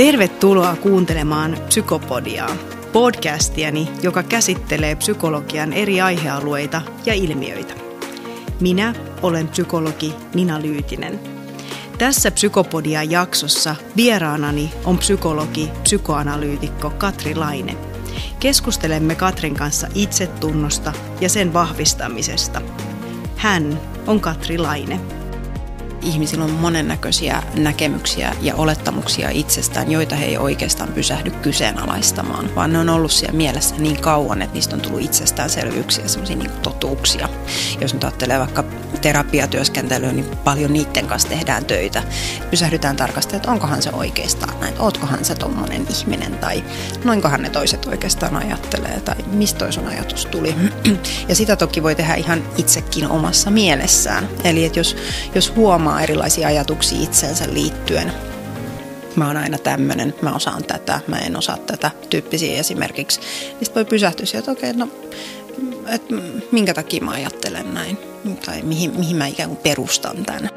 Tervetuloa kuuntelemaan Psykopodiaa, podcastiani, joka käsittelee psykologian eri aihealueita ja ilmiöitä. Minä olen psykologi Nina Lyytinen. Tässä Psykopodia-jaksossa vieraanani on psykologi-psykoanalyytikko Katri Laine. Keskustelemme Katrin kanssa itsetunnosta ja sen vahvistamisesta. Hän on Katri Laine. Ihmisillä on monennäköisiä näkemyksiä ja olettamuksia itsestään, joita he ei oikeastaan pysähdy kyseenalaistamaan, vaan ne on ollut siellä mielessä niin kauan, että niistä on tullut itsestäänselvyyksiä, semmoisia niin kuin totuuksia. Jos nyt ajattelee vaikka terapiatyöskentelyä, niin paljon niiden kanssa tehdään töitä. Pysähdytään tarkastamaan, että onkohan se oikeastaan näin, ootkohan se tommonen ihminen tai noinkohan ne toiset oikeastaan ajattelee tai mistä toi sun ajatus tuli. Ja sitä toki voi tehdä ihan itsekin omassa mielessään. Eli että jos huomaa erilaisia ajatuksia itseensä liittyen. Mä oon aina tämmönen, mä osaan tätä, mä en osaa tätä, tyyppisiä esimerkiksi. Niistä voi pysähtyä sieltä, että okei, minkä takia mä ajattelen näin, tai mihin mä ikään kuin perustan tämän.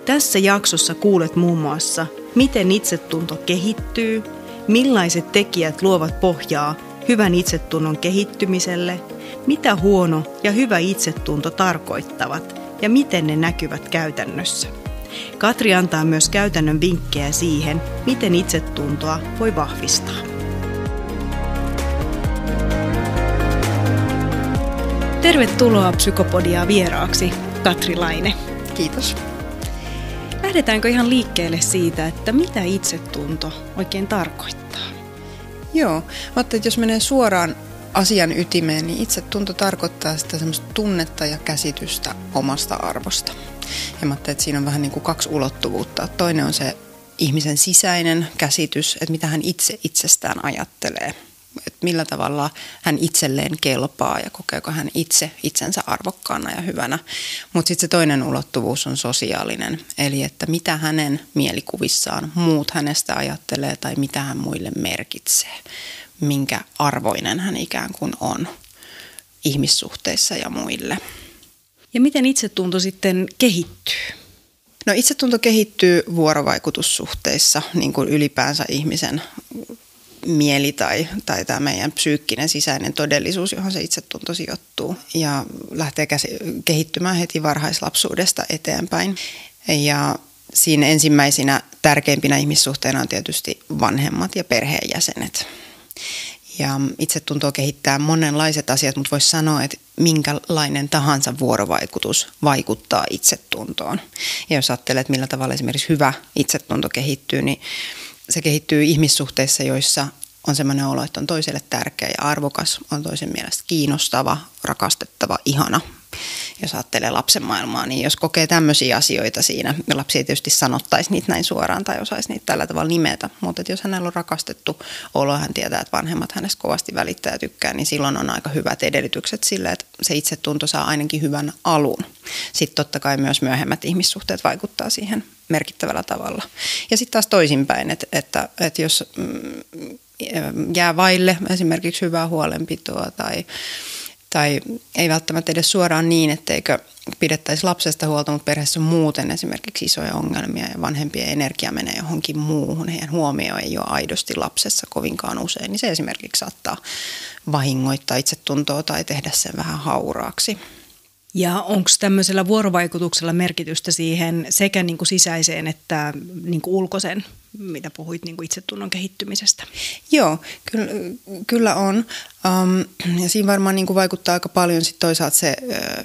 Tässä jaksossa kuulet muun muassa, miten itsetunto kehittyy, millaiset tekijät luovat pohjaa hyvän itsetunnon kehittymiselle, mitä huono ja hyvä itsetunto tarkoittavat, ja miten ne näkyvät käytännössä. Katri antaa myös käytännön vinkkejä siihen, miten itsetuntoa voi vahvistaa. Tervetuloa Psykopodiaa vieraaksi, Katri Laine. Kiitos. Lähdetäänkö ihan liikkeelle siitä, että mitä itsetunto oikein tarkoittaa? Joo, mä ajattelin, että jos menee suoraan asian ytimeen, niin itsetunto tarkoittaa sitä semmoista tunnetta ja käsitystä omasta arvosta. Ja mä ajattelin, että siinä on vähän niin kuin kaksi ulottuvuutta. Toinen on se ihmisen sisäinen käsitys, että mitä hän itse itsestään ajattelee. Että millä tavalla hän itselleen kelpaa ja kokeeko hän itse itsensä arvokkaana ja hyvänä. Mutta sitten se toinen ulottuvuus on sosiaalinen, eli että mitä hänen mielikuvissaan muut hänestä ajattelee tai mitä hän muille merkitsee. Minkä arvoinen hän ikään kuin on ihmissuhteissa ja muille. Ja miten itsetunto sitten kehittyy? No itsetunto kehittyy vuorovaikutussuhteissa, niin kuin ylipäänsä ihmisen mieli tai tämä meidän psyykkinen sisäinen todellisuus, johon se itsetunto sijoittuu. Ja lähtee kehittymään heti varhaislapsuudesta eteenpäin. Ja siinä ensimmäisinä tärkeimpinä ihmissuhteina on tietysti vanhemmat ja perheenjäsenet. Ja itsetuntoa kehittää monenlaiset asiat, mutta voisi sanoa, että minkälainen tahansa vuorovaikutus vaikuttaa itsetuntoon. Ja jos ajattelee, että millä tavalla esimerkiksi hyvä itsetunto kehittyy, niin se kehittyy ihmissuhteissa, joissa on sellainen olo, että on toiselle tärkeä ja arvokas, on toisen mielestä kiinnostava, rakastettava, ihana. Jos ajattelee lapsen maailmaa, niin jos kokee tämmöisiä asioita siinä, ja lapsi ei tietysti sanottaisi niitä näin suoraan tai osaisi niitä tällä tavalla nimetä, mutta jos hänellä on rakastettu olo, hän tietää, että vanhemmat hänestä kovasti välittää ja tykkää, niin silloin on aika hyvät edellytykset sille, että se itsetunto saa ainakin hyvän alun. Sitten totta kai myös myöhemmät ihmissuhteet vaikuttaa siihen merkittävällä tavalla. Ja sitten taas toisinpäin, että jos jää vaille esimerkiksi hyvää huolenpitoa tai ei välttämättä edes suoraan niin, etteikö pidettäisi lapsesta huolta, mutta perheessä on muuten esimerkiksi isoja ongelmia ja vanhempien energia menee johonkin muuhun. Heidän huomio ei ole aidosti lapsessa kovinkaan usein, niin se esimerkiksi saattaa vahingoittaa itsetuntoa tai tehdä sen vähän hauraaksi. Ja onko tämmöisellä vuorovaikutuksella merkitystä siihen sekä niin kuin sisäiseen että niin kuin ulkoisen, mitä puhuit niin kuin itsetunnon kehittymisestä? Joo, kyllä on. Ja siinä varmaan niin kuin vaikuttaa aika paljon sit toisaalta se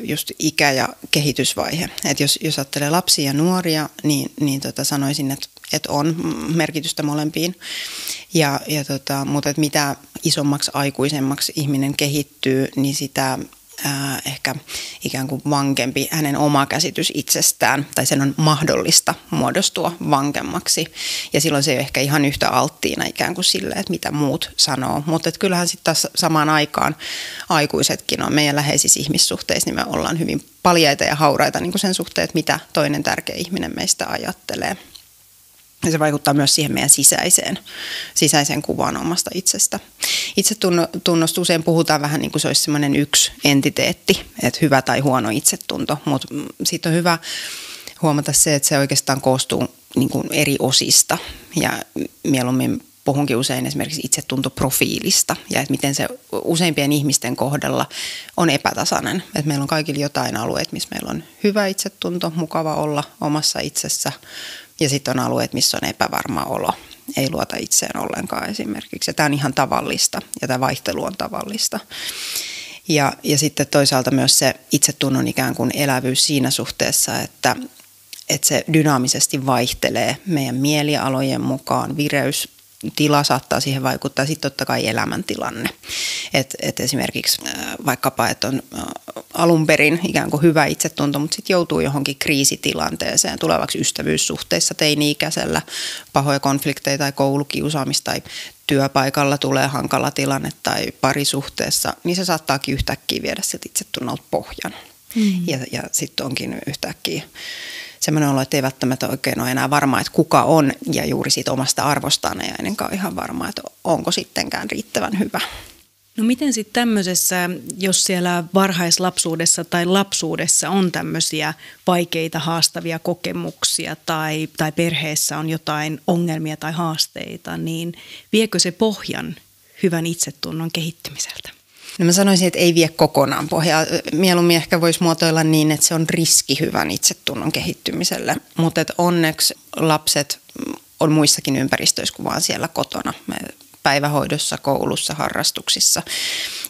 just ikä- ja kehitysvaihe. Et jos ajattelee lapsia ja nuoria, niin sanoisin, että on merkitystä molempiin. Mutta mitä isommaksi aikuisemmaksi ihminen kehittyy, niin sitä ehkä ikään kuin vankempi hänen oma käsitys itsestään, tai sen on mahdollista muodostua vankemmaksi. Ja silloin se ei ole ehkä ihan yhtä alttiina ikään kuin sille, että mitä muut sanoo. Mutta kyllähän sitten taas samaan aikaan aikuisetkin on meidän läheisissä ihmissuhteissa, niin me ollaan hyvin paljaita ja hauraita niin kuin sen suhteen, että mitä toinen tärkeä ihminen meistä ajattelee. Ja se vaikuttaa myös siihen meidän sisäiseen kuvaan omasta itsestä. Itsetunnosta usein puhutaan vähän niin kuin se olisi semmoinen yksi entiteetti, että hyvä tai huono itsetunto, mutta siitä on hyvä huomata se, että se oikeastaan koostuu niin kuin eri osista ja mieluummin puhunkin usein esimerkiksi itsetuntoprofiilista ja että miten se useimpien ihmisten kohdalla on epätasainen. Että meillä on kaikilla jotain alueet, missä meillä on hyvä itsetunto, mukava olla omassa itsessä ja sitten on alueet, missä on epävarma olo, ei luota itseen ollenkaan esimerkiksi. Ja tämä on ihan tavallista ja tämä vaihtelu on tavallista. Ja sitten toisaalta myös se itsetunnon ikään kuin elävyys siinä suhteessa, että se dynaamisesti vaihtelee meidän mielialojen mukaan, vireystila saattaa siihen vaikuttaa, sitten totta kai elämäntilanne. Et esimerkiksi vaikkapa, että on alun perin ikään kuin hyvä itsetunto, mutta sitten joutuu johonkin kriisitilanteeseen, tulevaksi ystävyyssuhteissa teini-ikäisellä, pahoja konflikteja tai koulukiusaamista tai työpaikalla tulee hankala tilanne tai parisuhteessa, niin se saattaakin yhtäkkiä viedä siltä itsetunnolta pohjan. Ja sitten onkin yhtäkkiä semmoinen olo, että ei välttämättä oikein ole enää varma, että kuka on ja juuri siitä omasta arvostaan ei ennenkaan ihan varma, että onko sittenkään riittävän hyvä. No miten sitten tämmöisessä, jos siellä varhaislapsuudessa tai lapsuudessa on tämmöisiä vaikeita, haastavia kokemuksia tai perheessä on jotain ongelmia tai haasteita, niin viekö se pohjan hyvän itsetunnon kehittymiseltä? No mä sanoisin, että ei vie kokonaan pohjaa. Mieluummin ehkä voisi muotoilla niin, että se on riski hyvän itsetunnon kehittymiselle, mutta onneksi lapset on muissakin ympäristöissä kuin vaan siellä kotona. Päivähoidossa, koulussa, harrastuksissa.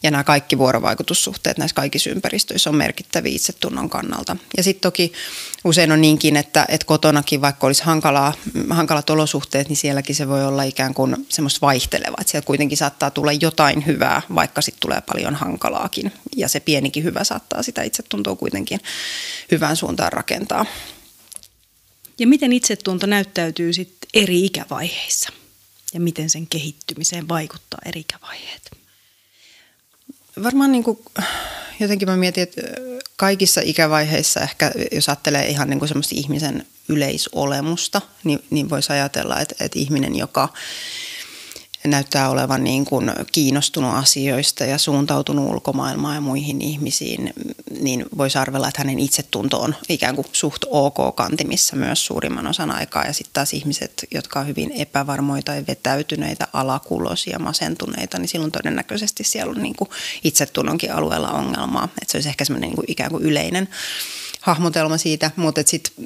Ja nämä kaikki vuorovaikutussuhteet näissä kaikissa ympäristöissä on merkittäviä itsetunnon kannalta. Ja sitten toki usein on niinkin, että kotonakin vaikka olisi hankalat olosuhteet, niin sielläkin se voi olla ikään kuin semmoista vaihtelevaa. Että siellä kuitenkin saattaa tulla jotain hyvää, vaikka sitten tulee paljon hankalaakin. Ja se pienikin hyvä saattaa sitä itsetuntoa kuitenkin hyvään suuntaan rakentaa. Ja miten itsetunto näyttäytyy sitten eri ikävaiheissa? Ja miten sen kehittymiseen vaikuttaa eri ikävaiheet? Varmaan niin kuin, jotenkin mä mietin, että kaikissa ikävaiheissa ehkä, jos ajattelee ihan niin kuin semmoista ihmisen yleisolemusta, niin voisi ajatella, että ihminen, joka näyttää olevan niin kuin kiinnostunut asioista ja suuntautunut ulkomaailmaan ja muihin ihmisiin, niin voisi arvella, että hänen itsetunto on ikään kuin suht ok-kantimissa myös suurimman osan aikaa. Ja sitten taas ihmiset, jotka on hyvin epävarmoja tai vetäytyneitä, alakuloisia, masentuneita, niin silloin todennäköisesti siellä on niin kuin itsetunnonkin alueella ongelmaa. Että se olisi ehkä semmoinen niin kuin ikään kuin yleinen hahmotelma siitä, mutta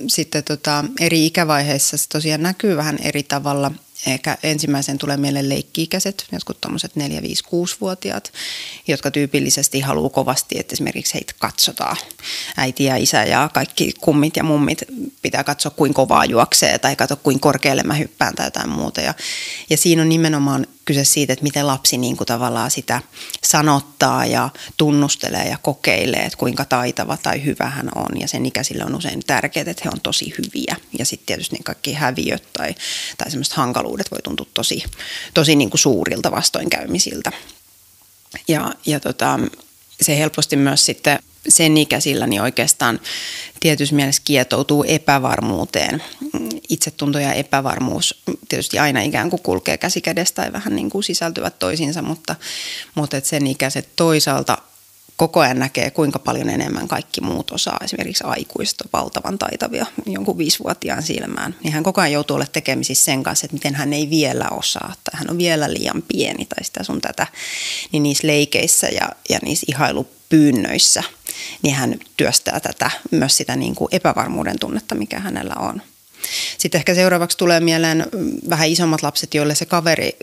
sitten eri ikävaiheissa se tosiaan näkyy vähän eri tavalla. Eikä ensimmäisen tulee mieleen leikki-ikäiset, jotkut tommoset 4-5-6-vuotiaat, jotka tyypillisesti haluaa kovasti, että esimerkiksi heitä katsotaan. Äiti ja isä ja kaikki kummit ja mummit pitää katsoa, kuinka kovaa juoksee tai katsoa, kuinka korkealle mä hyppään tai jotain muuta. Ja siinä on nimenomaan kyse siitä, että miten lapsi niin kuin tavallaan sitä sanottaa ja tunnustelee ja kokeilee, että kuinka taitava tai hyvä hän on. Ja sen ikäisille on usein tärkeää, että he on tosi hyviä. Ja sitten tietysti niin kaikki häviöt tai semmoiset hankaluudet voi tuntua tosi niin kuin suurilta vastoinkäymisiltä. Ja se helposti myös sitten sen ikäisillä niin oikeastaan tietyssä mielessä kietoutuu epävarmuuteen. Itsetunto ja epävarmuus tietysti aina ikään kuin kulkee käsi kädessä tai vähän niin kuin sisältyvät toisiinsa, mutta et sen ikäiset toisaalta koko ajan näkee, kuinka paljon enemmän kaikki muut osaa. Esimerkiksi aikuiset on valtavan taitavia jonkun 5-vuotiaan silmään. Niin hän koko ajan joutuu olemaan tekemisissä sen kanssa, että miten hän ei vielä osaa tai hän on vielä liian pieni tai sitä sun tätä. Niin niissä leikeissä ja niissä ihailupyynnöissä niin hän työstää tätä myös sitä niin kuin epävarmuuden tunnetta, mikä hänellä on. Sitten ehkä seuraavaksi tulee mieleen vähän isommat lapset, joille se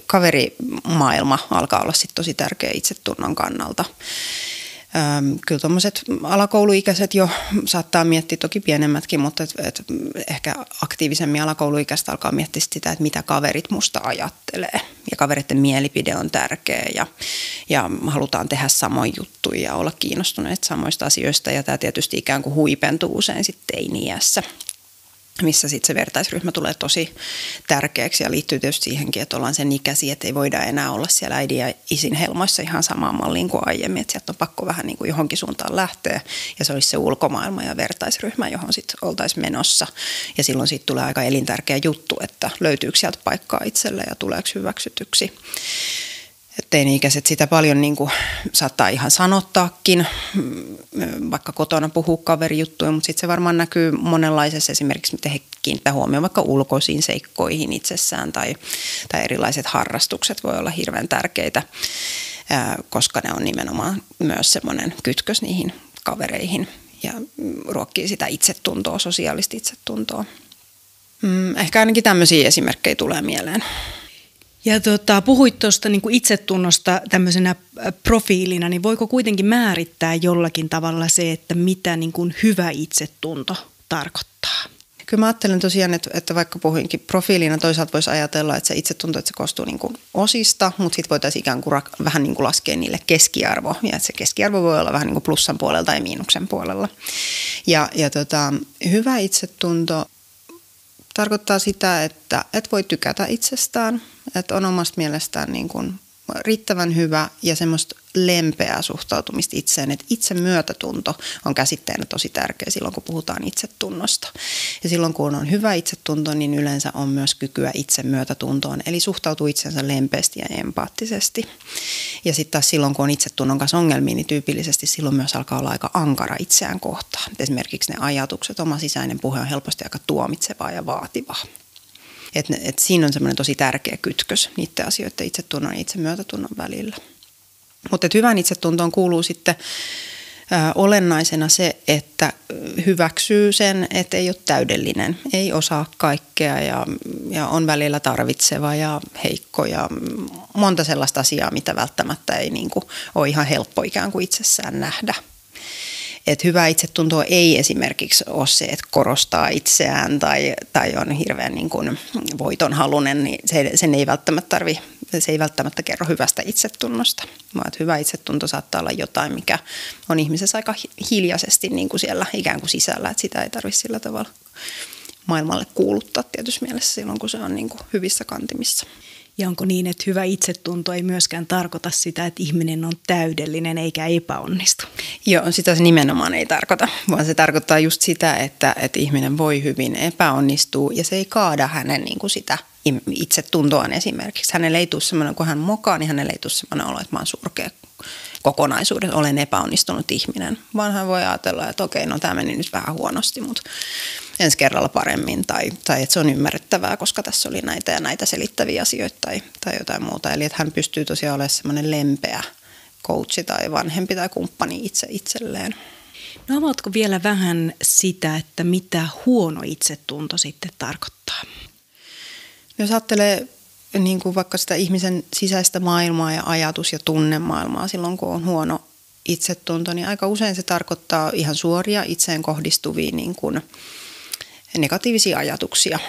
kaverimaailma alkaa olla sitten tosi tärkeä itsetunnon kannalta. Kyllä tuommoiset alakouluikäiset jo saattaa miettiä, toki pienemmätkin, mutta ehkä aktiivisemmin alakouluikäiset alkaa miettiä sitä, että mitä kaverit musta ajattelee. Ja kavereiden mielipide on tärkeä ja halutaan tehdä samoja juttuja ja olla kiinnostuneet samoista asioista. Ja tämä tietysti ikään kuin huipentuu usein sitten teini-iässä, missä sitten se vertaisryhmä tulee tosi tärkeäksi ja liittyy tietysti siihenkin, että ollaan sen ikäisiä, että ei voida enää olla siellä äidin ja isin helmoissa ihan samaan malliin kuin aiemmin, että sieltä on pakko vähän niin kuin johonkin suuntaan lähteä ja se olisi se ulkomaailma ja vertaisryhmä, johon sitten oltaisiin menossa ja silloin siitä tulee aika elintärkeä juttu, että löytyykö sieltä paikkaa itselle ja tuleeko hyväksytyksi. Teini-ikäiset sitä paljon niin kuin saattaa ihan sanottaakin, vaikka kotona puhuu kaverijuttuja, mutta sitten se varmaan näkyy monenlaisessa esimerkiksi, miten he kiinnittää huomioon vaikka ulkoisiin seikkoihin itsessään tai erilaiset harrastukset voi olla hirveän tärkeitä, koska ne on nimenomaan myös semmoinen kytkös niihin kavereihin ja ruokkii sitä itsetuntoa, sosiaalista itsetuntoa. Ehkä ainakin tämmöisiä esimerkkejä tulee mieleen. Ja puhuit tuosta niin kuin itsetunnosta tämmöisenä profiilina, niin voiko kuitenkin määrittää jollakin tavalla se, että mitä niin kuin hyvä itsetunto tarkoittaa? Kyllä mä ajattelen tosiaan, että vaikka puhuinkin profiilina, toisaalta voisi ajatella, että se itsetunto, että se koostuu niin kuin osista, mutta sitten voitaisiin ikään kuin vähän niin kuin laskea niille keskiarvo. Ja että se keskiarvo voi olla vähän niin kuin plussan puolella tai miinuksen puolella. Ja hyvä itsetunto tarkoittaa sitä, että et voi tykätä itsestään, että on omasta mielestään niin kuin riittävän hyvä ja semmoista lempeää suhtautumista itseen, että itsemyötätunto on käsitteenä tosi tärkeä silloin, kun puhutaan itsetunnosta. Ja silloin, kun on hyvä itsetunto, niin yleensä on myös kykyä itsemyötätuntoon, eli suhtautuu itsensä lempeästi ja empaattisesti. Ja sitten taas silloin, kun on itsetunnon kanssa ongelmia, niin tyypillisesti silloin myös alkaa olla aika ankara itseään kohtaan. Esimerkiksi ne ajatukset, oma sisäinen puhe on helposti aika tuomitsevaa ja vaativaa. Et siinä on semmoinen tosi tärkeä kytkös niiden asioiden itsetunnon ja itsemyötätunnon välillä. Mutta hyvään itsetuntoon kuuluu sitten olennaisena se, että hyväksyy sen, että ei ole täydellinen, ei osaa kaikkea ja on välillä tarvitseva ja heikko ja monta sellaista asiaa, mitä välttämättä ei niin kuin ole ihan helppo ikään kuin itsessään nähdä. Että hyvä itsetunto ei esimerkiksi ole se, että korostaa itseään tai on hirveän niin kuin voitonhaluinen, niin se ei välttämättä kerro hyvästä itsetunnosta, vaan että hyvä itsetunto saattaa olla jotain, mikä on ihmisessä aika hiljaisesti niin kuin siellä ikään kuin sisällä, että sitä ei tarvitse sillä tavalla maailmalle kuuluttaa tietysti mielessä silloin, kun se on niin kuin hyvissä kantimissa. Ja onko niin, että hyvä itsetunto ei myöskään tarkoita sitä, että ihminen on täydellinen eikä epäonnistu? Joo, sitä se nimenomaan ei tarkoita, vaan se tarkoittaa just sitä, että ihminen voi hyvin epäonnistua ja se ei kaada hänen niin kuin sitä itsetuntoaan esimerkiksi. Hänelle ei tule semmoinen, kun hän mokaa, niin hänelle ei tule semmoinen olo, että mä oon surkea kokonaisuudessa, olen epäonnistunut ihminen, vaan hän voi ajatella, että okei, no tämä meni nyt vähän huonosti, mutta ensi kerralla paremmin tai että se on ymmärrettävää, koska tässä oli näitä ja näitä selittäviä asioita tai jotain muuta. Eli että hän pystyy tosiaan olemaan semmoinen lempeä coachi tai vanhempi tai kumppani itselleen. No avaatko vielä vähän sitä, että mitä huono itsetunto sitten tarkoittaa? Jos ajattelee niin kuin vaikka sitä ihmisen sisäistä maailmaa ja ajatus- ja tunnemaailmaa silloin, kun on huono itsetunto, niin aika usein se tarkoittaa ihan suoria itseen kohdistuvia niin kuin negatiivisia ajatuksia.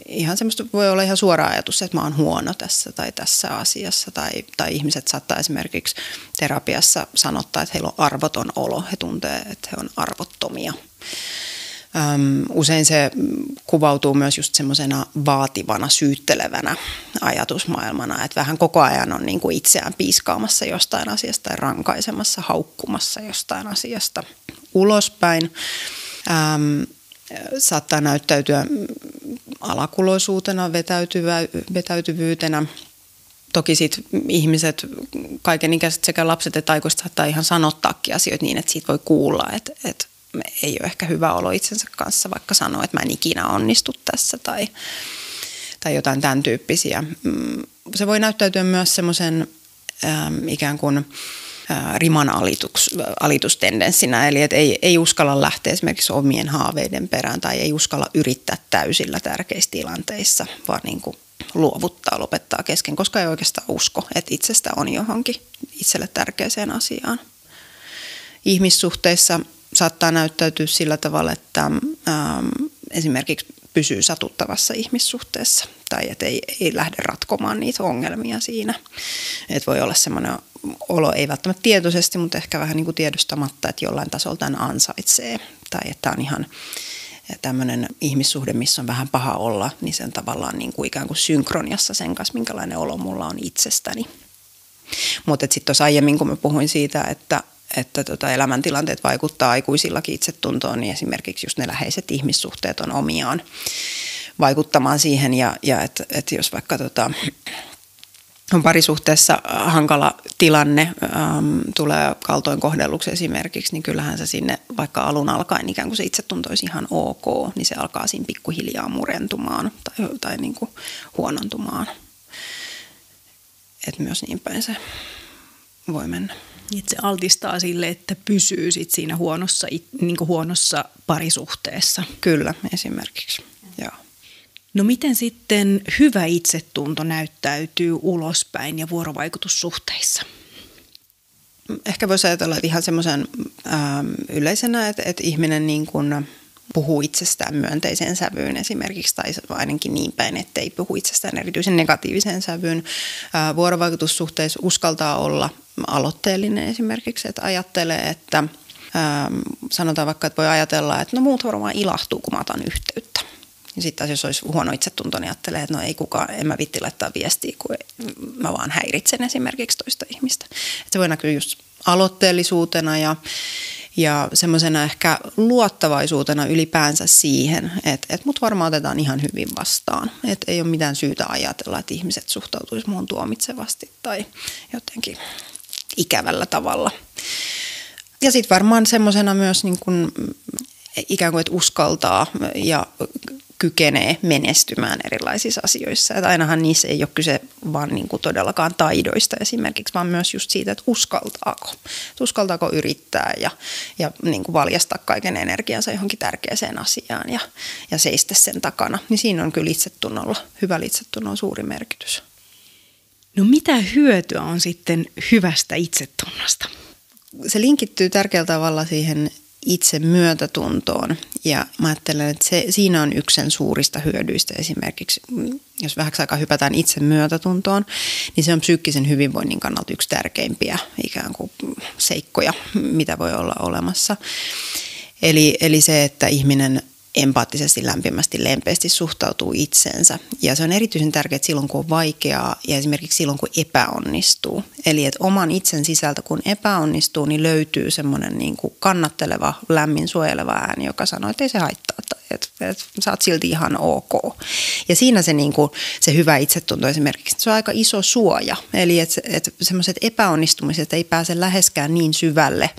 Ihan semmoista voi olla ihan suora ajatus, että mä oon huono tässä tai tässä asiassa. Tai ihmiset saattaa esimerkiksi terapiassa sanottaa, että heillä on arvoton olo. He tuntee, että he on arvottomia. Usein se kuvautuu myös just semmoisena vaativana, syyttelevänä ajatusmaailmana, että vähän koko ajan on niin kuin itseään piiskaamassa jostain asiasta tai rankaisemassa, haukkumassa jostain asiasta ulospäin. Saattaa näyttäytyä alakuloisuutena, vetäytyvyytenä. Toki sitten ihmiset, kaikenikäiset sekä lapset että aikuiset saattaa ihan sanottaakin asioita niin, että siitä voi kuulla, että ei ole ehkä hyvä olo itsensä kanssa, vaikka sanoo, että mä en ikinä onnistu tässä tai jotain tämän tyyppisiä. Se voi näyttäytyä myös semmoisen ikään kuin riman alitustendenssinä, eli että ei uskalla lähteä esimerkiksi omien haaveiden perään tai ei uskalla yrittää täysillä tärkeissä tilanteissa, vaan niin kuin lopettaa kesken, koska ei oikeastaan usko, että itsestä on johonkin itselle tärkeäseen asiaan. Ihmissuhteissa saattaa näyttäytyä sillä tavalla, että esimerkiksi pysyy satuttavassa ihmissuhteessa tai että ei lähde ratkomaan niitä ongelmia siinä. Että voi olla semmoinen olo, ei välttämättä tietoisesti, mutta ehkä vähän niin kuin tiedostamatta, että jollain tasolla tämän ansaitsee tai että on ihan tämmöinen ihmissuhde, missä on vähän paha olla, niin sen tavallaan niin kuin ikään kuin synkroniassa sen kanssa, minkälainen olo mulla on itsestäni. Mutta sitten tuossa aiemmin, kun mä puhuin siitä, että elämäntilanteet vaikuttaa aikuisillakin itsetuntoon, niin esimerkiksi just ne läheiset ihmissuhteet on omiaan vaikuttamaan siihen ja että jos vaikka on parisuhteessa hankala tilanne, tulee kaltoinkohdelluksi esimerkiksi, niin kyllähän se sinne vaikka alun alkaen ikään kuin se itsetunto olisi ihan ok, niin se alkaa siinä pikkuhiljaa murentumaan tai niin kuin huonontumaan. Että myös niin päin se voi mennä. Että se altistaa sille, että pysyy sit siinä huonossa parisuhteessa. Kyllä, esimerkiksi, joo. No miten sitten hyvä itsetunto näyttäytyy ulospäin ja vuorovaikutussuhteissa? Ehkä voisi ajatella, että ihan semmoisen yleisenä, että ihminen niin kuin puhuu itsestään myönteiseen sävyyn esimerkiksi, tai ainakin niin päin, ettei puhu itsestään erityisen negatiiviseen sävyyn. Vuorovaikutussuhteissa uskaltaa olla aloitteellinen esimerkiksi, että ajattelee, että sanotaan vaikka, että voi ajatella, että no muut varmaan ilahtuu, kun mä otan yhteyttä. Ja sitten jos olisi huono itsetunto, niin ajattelee, että no ei kukaan, en mä vitti laittaa viestiä, kun mä vaan häiritsen esimerkiksi toista ihmistä. Että se voi näkyä just aloitteellisuutena ja semmoisena ehkä luottavaisuutena ylipäänsä siihen, että mut varmaan otetaan ihan hyvin vastaan. Että ei ole mitään syytä ajatella, että ihmiset suhtautuisi muun tuomitsevasti tai jotenkin ikävällä tavalla. Ja sitten varmaan semmoisena myös niin kuin ikään kuin, että uskaltaa ja kykenee menestymään erilaisissa asioissa. Että ainahan niissä ei ole kyse vaan niin kuin todellakaan taidoista esimerkiksi, vaan myös just siitä, että uskaltaako yrittää ja niin kuin valjastaa kaiken energiansa johonkin tärkeäseen asiaan ja seistä sen takana. Niin siinä on kyllä hyvällä itsetunnolla suuri merkitys. No mitä hyötyä on sitten hyvästä itsetunnosta? Se linkittyy tärkeällä tavalla siihen itse myötätuntoon ja mä ajattelen, että siinä on yksi sen suurista hyödyistä esimerkiksi, jos vähäksi aikaa hypätään itse myötätuntoon, niin se on psyykkisen hyvinvoinnin kannalta yksi tärkeimpiä ikään kuin seikkoja, mitä voi olla olemassa. Eli se, että ihminen empaattisesti, lämpimästi, lempeästi suhtautuu itseensä. Ja se on erityisen tärkeää silloin, kun on vaikeaa ja esimerkiksi silloin, kun epäonnistuu. Eli että oman itsen sisältä, kun epäonnistuu, niin löytyy semmoinen niin kuin kannatteleva, lämmin, suojeleva ääni, joka sanoo, että ei se haittaa tai että sä oot silti ihan ok. Ja siinä se, niin kuin, se hyvä itsetunto esimerkiksi, se on aika iso suoja. Eli että semmoiset epäonnistumiset ei pääse läheskään niin syvälle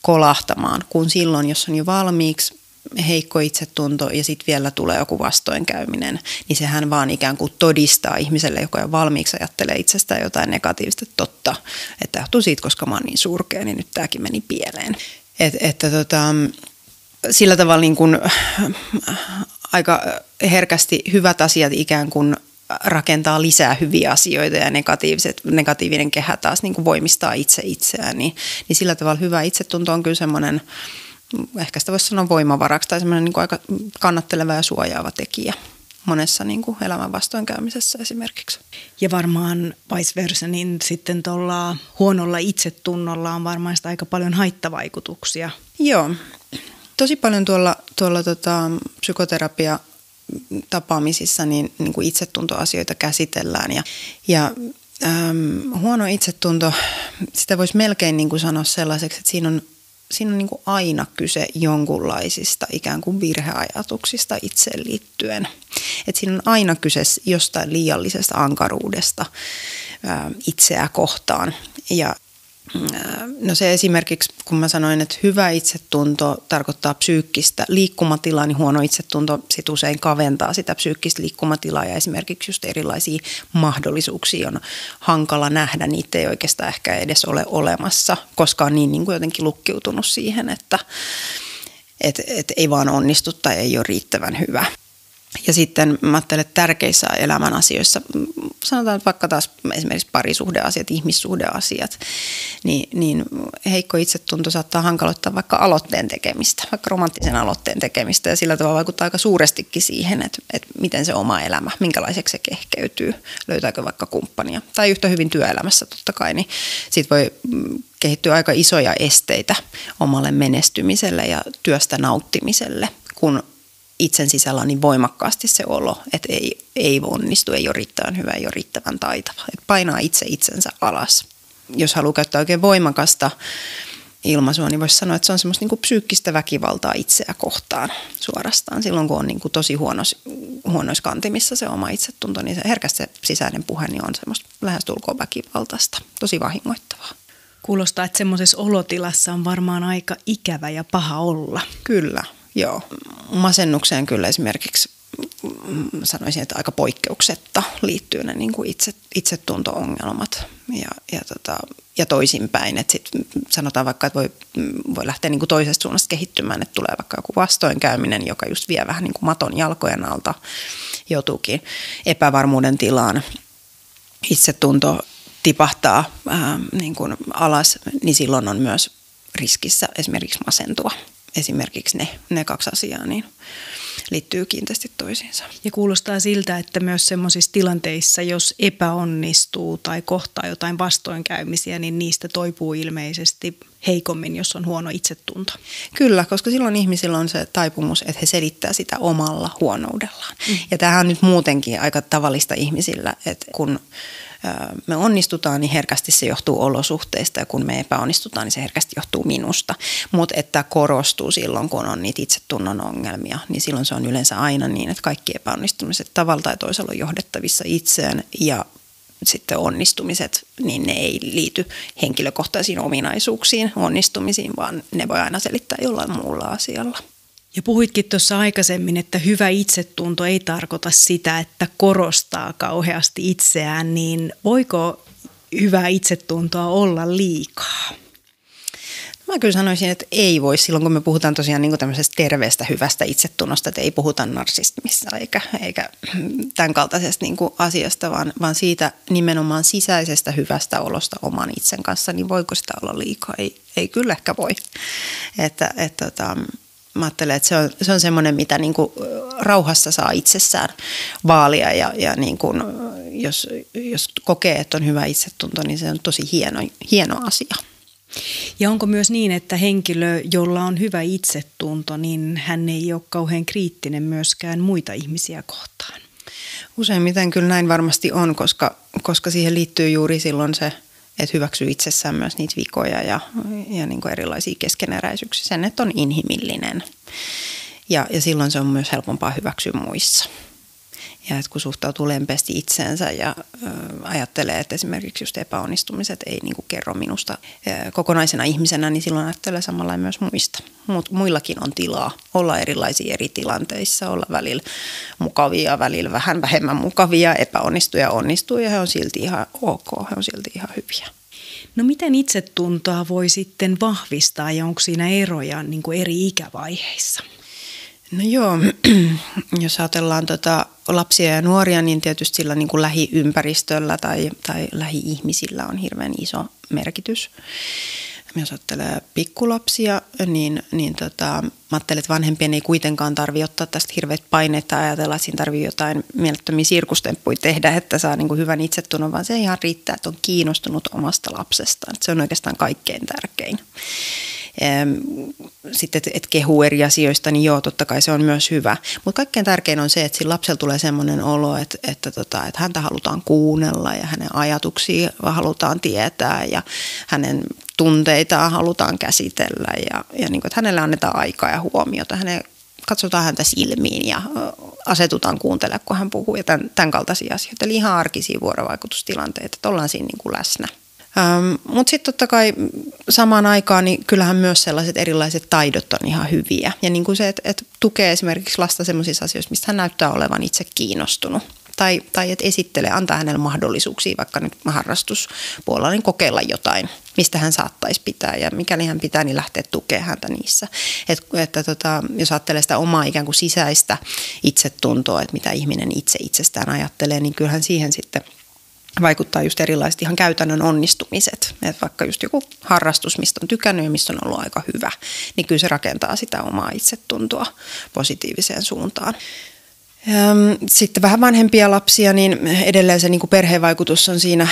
kolahtamaan kuin silloin, jos on jo valmiiksi heikko itsetunto ja sitten vielä tulee joku vastoinkäyminen, niin sehän vaan ikään kuin todistaa ihmiselle, joka jo valmiiksi ajattelee itsestään jotain negatiivista, totta, että johtuu siitä, koska mä oon niin surkea, niin nyt tämäkin meni pieleen. Sillä tavalla niin kuin, aika herkästi hyvät asiat ikään kuin rakentaa lisää hyviä asioita ja negatiivinen kehä taas niin kuin voimistaa itseään, niin sillä tavalla hyvä itsetunto on kyllä semmoinen, ehkä sitä voisi sanoa voimavaraksi tai semmoinen niin kuin aika kannatteleva ja suojaava tekijä monessa niin kuin elämän vastoinkäymisessä esimerkiksi. Ja varmaan vice versa, niin sitten tuolla huonolla itsetunnolla on varmaan sitä aika paljon haittavaikutuksia. Joo, tosi paljon tuolla psykoterapia tapaamisissa niin kuin itsetuntoasioita käsitellään ja huono itsetunto, sitä voisi melkein niin kuin sanoa sellaiseksi, että siinä on niin kuin aina kyse jonkunlaisista ikään kuin virheajatuksista itseen liittyen. Että siinä on aina kyse jostain liiallisesta ankaruudesta itseä kohtaan. Ja no se esimerkiksi, kun mä sanoin, että hyvä itsetunto tarkoittaa psyykkistä liikkumatilaa, niin huono itsetunto sit usein kaventaa sitä psyykkistä liikkumatilaa ja esimerkiksi just erilaisia mahdollisuuksia on hankala nähdä, niitä ei oikeastaan ehkä edes ole olemassa, koska on niin kuin jotenkin lukkiutunut siihen, että ei vaan onnistu tai ei ole riittävän hyvä. Ja sitten mä ajattelen, että tärkeissä elämän asioissa, sanotaan vaikka taas esimerkiksi parisuhdeasiat, ihmissuhdeasiat, niin heikko itsetunto saattaa hankaloittaa vaikka aloitteen tekemistä, vaikka romanttisen aloitteen tekemistä. Ja sillä tavalla vaikuttaa aika suurestikin siihen, että miten se oma elämä, minkälaiseksi se kehkeytyy, löytääkö vaikka kumppania. Tai yhtä hyvin työelämässä totta kai, niin siitä voi kehittyä aika isoja esteitä omalle menestymiselle ja työstä nauttimiselle, kun itsen sisällä on niin voimakkaasti se olo, että ei onnistu, ei ole riittävän hyvä, ei ole riittävän taitava. Että painaa itsensä alas. Jos haluaa käyttää oikein voimakasta ilmaisua, niin voisi sanoa, että se on semmoista niin kuin psyykkistä väkivaltaa itseä kohtaan suorastaan. Silloin, kun on niin kuin tosi huonoissa kantimissa se oma itsetunto, niin se herkästi se sisäinen puhe niin on semmoista lähestulkoon väkivaltaista, tosi vahingoittavaa. Kuulostaa, että semmoisessa olotilassa on varmaan aika ikävä ja paha olla. Kyllä, joo. Masennukseen kyllä esimerkiksi sanoisin, että aika poikkeuksetta liittyy ne niin kuin itsetunto-ongelmat ja toisinpäin. Että sit sanotaan vaikka, että voi lähteä niin kuin toisesta suunnasta kehittymään, että tulee vaikka joku vastoinkäyminen, joka just vie vähän niin kuin maton jalkojen alta, joutuukin epävarmuuden tilaan. Itsetunto tipahtaa niin kuin alas, niin silloin on myös riskissä esimerkiksi masentua. Esimerkiksi ne kaksi asiaa niin liittyy kiinteästi toisiinsa. Ja kuulostaa siltä, että myös semmoisissa tilanteissa, jos epäonnistuu tai kohtaa jotain vastoinkäymisiä, niin niistä toipuu ilmeisesti heikommin, jos on huono itsetunto. Kyllä, koska silloin ihmisillä on se taipumus, että he selittää sitä omalla huonoudellaan. Ja tämähän on nyt muutenkin aika tavallista ihmisillä, että kun me onnistutaan, niin herkästi se johtuu olosuhteista ja kun me epäonnistutaan, niin se herkästi johtuu minusta. Mutta että korostuu silloin, kun on niitä itsetunnon ongelmia, niin silloin se on yleensä aina niin, että kaikki epäonnistumiset tavalla tai toisella on johdettavissa itseen ja sitten onnistumiset, niin ne ei liity henkilökohtaisiin ominaisuuksiin, onnistumisiin, vaan ne voi aina selittää jollain muulla asialla. Ja puhuitkin tuossa aikaisemmin, että hyvä itsetunto ei tarkoita sitä, että korostaa kauheasti itseään, niin voiko hyvää itsetuntoa olla liikaa? Mä kyllä sanoisin, että ei voi silloin, kun me puhutaan tosiaan niin kuin tämmöisestä terveestä, hyvästä itsetunnosta, että ei puhuta narsismista eikä tämän kaltaisesta niin kuin asiasta, vaan siitä nimenomaan sisäisestä hyvästä olosta oman itsen kanssa, niin voiko sitä olla liikaa? Ei kyllä ehkä voi. Mä ajattelen, että se on semmoinen, mitä niin kuin rauhassa saa itsessään vaalia ja niin kuin, jos kokee, että on hyvä itsetunto, niin se on tosi hieno asia. Ja onko myös niin, että henkilö, jolla on hyvä itsetunto, niin hän ei ole kauhean kriittinen myöskään muita ihmisiä kohtaan? Useimmiten kyllä näin varmasti on, koska siihen liittyy juuri silloin se, että hyväksyy itsessään myös niitä vikoja ja niin kuin erilaisia keskeneräisyyksiä, sen, että on inhimillinen. Ja silloin se on myös helpompaa hyväksyä muissa. Ja että kun suhtautuu lempeästi itseensä ja ajattelee, että esimerkiksi just epäonnistumiset ei niin kuin kerro minusta kokonaisena ihmisenä, niin silloin ajattelee samalla myös muista. Muillakin on tilaa olla erilaisia eri tilanteissa, olla välillä mukavia, välillä vähän vähemmän mukavia, epäonnistuu ja onnistuu ja he on silti ihan ok, he on silti ihan hyviä. No miten itsetuntoa voi sitten vahvistaa ja onko siinä eroja niin kuin eri ikävaiheissa? No joo, jos ajatellaan lapsia ja nuoria, niin tietysti sillä niin kuin lähiympäristöllä tai lähi-ihmisillä on hirveän iso merkitys. Jos ajattelee pikkulapsia, niin mä ajattelen, että vanhempien ei kuitenkaan tarvitse ottaa tästä hirveät paineita ja ajatella, että siinä tarvitsee jotain mielettömiä sirkustemppuja tehdä, että saa niin kuin hyvän itsetunnon, vaan se ihan riittää, että on kiinnostunut omasta lapsestaan. Se on oikeastaan kaikkein tärkein. Sitten, että kehuu eri asioista, niin joo, totta kai se on myös hyvä. Mutta kaikkein tärkein on se, että sillä lapsella tulee semmoinen olo, että häntä halutaan kuunnella ja hänen ajatuksia halutaan tietää ja hänen tunteitaan halutaan käsitellä ja niin kuin, että hänelle annetaan aikaa ja huomiota. Katsotaan häntä silmiin ja asetutaan kuuntelemaan, kun hän puhuu ja tämän kaltaisia asioita. Eli ihan arkisia vuorovaikutustilanteita, että ollaan siinä niin kuin läsnä. Mutta sitten totta kai samaan aikaan niin kyllähän myös sellaiset erilaiset taidot on ihan hyviä. Ja niin kuin se, että tukee esimerkiksi lasta sellaisissa asioissa, mistä hän näyttää olevan itse kiinnostunut. Tai että esittelee, antaa hänelle mahdollisuuksia vaikka nyt harrastuspuolella, niin kokeilla jotain, mistä hän saattaisi pitää. Ja mikäli hän pitää, niin lähteä tukemaan häntä niissä. Jos ajattelee sitä omaa ikään kuin sisäistä itsetuntoa, että mitä ihminen itse itsestään ajattelee, niin kyllähän siihen sitten vaikuttaa just erilaiset ihan käytännön onnistumiset. Että vaikka just joku harrastus, mistä on tykännyt ja mistä on ollut aika hyvä, niin kyllä se rakentaa sitä omaa itsetuntoa positiiviseen suuntaan. Sitten vähän vanhempia lapsia, niin edelleen se niin kuin perhevaikutus on siinä